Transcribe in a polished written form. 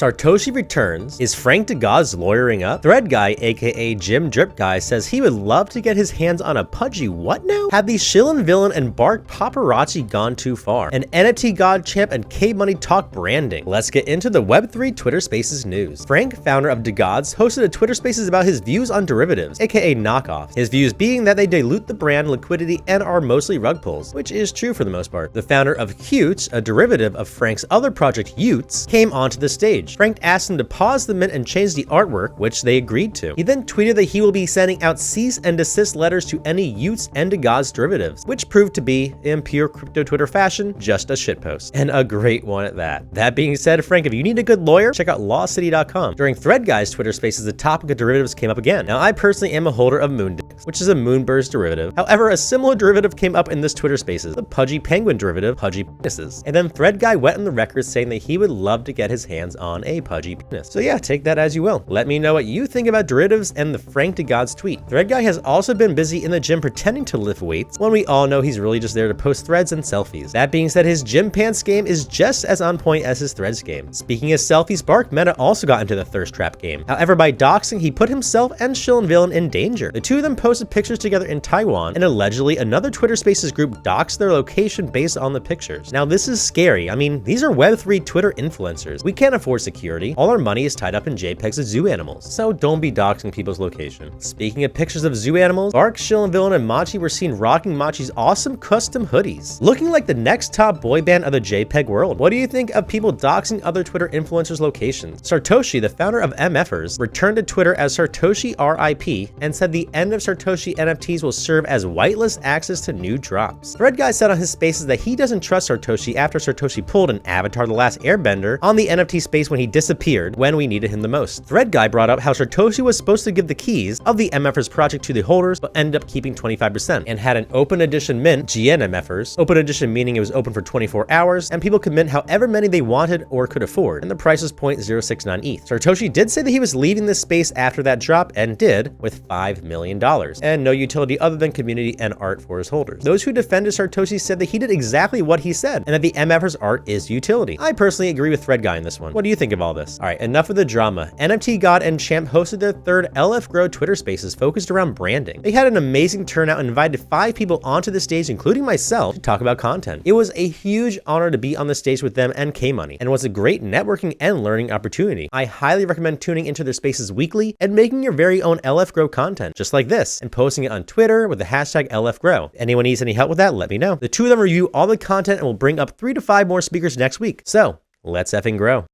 Sartoshi returns. Is Frank DeGods lawyering up? Thread Guy, aka Jim Drip Guy, says he would love to get his hands on a pudgy what now? Have the shillin' villain and bark paparazzi gone too far? An NFT God Champ and K-Money talk branding. Let's get into the Web3 Twitter Spaces news. Frank, founder of DeGods, hosted a Twitter Spaces about his views on derivatives, aka knockoffs. His views being that they dilute the brand liquidity and are mostly rug pulls, which is true for the most part. The founder of Qt, a derivative of Frank's other project Utes, came onto the stage. Frank asked him to pause the mint and change the artwork, which they agreed to. He then tweeted that he will be sending out cease and desist letters to any Utes and DeGods derivatives, which proved to be, in pure crypto Twitter fashion, just a shitpost. And a great one at that. That being said, Frank, if you need a good lawyer, check out lawcity.com. During Thread Guy's Twitter Spaces, the topic of derivatives came up again. Now, I personally am a holder of Moondix, which is a Moonburst derivative. However, a similar derivative came up in this Twitter Spaces, the Pudgy Penguin derivative, Pudgy Penises. And then Thread Guy went on the record saying that he would love to get his hands on a pudgy penis. So yeah, take that as you will. Let me know what you think about derivatives and the Frank DeGods tweet. Thread Guy has also been busy in the gym pretending to lift weights, when we all know he's really just there to post threads and selfies. That being said, his gym pants game is just as on point as his threads game. Speaking of selfies, MetaMatt also got into the thirst trap game. However, by doxing, he put himself and shillin' villain in danger. The two of them posted pictures together in Taiwan, and allegedly another Twitter Spaces group doxed their location based on the pictures. Now this is scary. I mean, these are Web3 Twitter influencers. We can't afford security. All our money is tied up in JPEGs of zoo animals, so don't be doxing people's location. Speaking of pictures of zoo animals, Bark, shillin' villain, and Machi were seen rocking Machi's awesome custom hoodies, looking like the next top boy band of the JPEG world. What do you think of people doxing other Twitter influencers' locations? Sartoshi, the founder of MFers, returned to Twitter as Sartoshi RIP and said the end of Sartoshi NFTs will serve as whitelist access to new drops. Thread Guy said on his Spaces that he doesn't trust Sartoshi after Sartoshi pulled an Avatar the Last Airbender on the NFT space when he disappeared when we needed him the most. Thread Guy brought up how Sartoshi was supposed to give the keys of the MFers project to the holders, but ended up keeping 25% and had an open edition mint, GNMFers. Open edition meaning it was open for 24 hours and people could mint however many they wanted or could afford, and the price was 0.069 ETH. Sartoshi did say that he was leaving this space after that drop, and did, with $5 million, and no utility other than community and art for his holders. Those who defended Sartoshi said that he did exactly what he said, and that the MFers art is utility. I personally agree with Thread Guy in this one. What do you think of all this? All right, enough of the drama. NFT God and Champ hosted their third LF Grow Twitter Spaces focused around branding. They had an amazing turnout and invited 5 people onto the stage, including myself, to talk about content. It was a huge honor to be on the stage with them and K-Money, and was a great networking and learning opportunity. I highly recommend tuning into their spaces weekly and making your very own LF Grow content, just like this, and posting it on Twitter with the hashtag LF Grow. Anyone needs any help with that, let me know. The two of them review all the content and will bring up 3 to 5 more speakers next week. So, let's effing grow.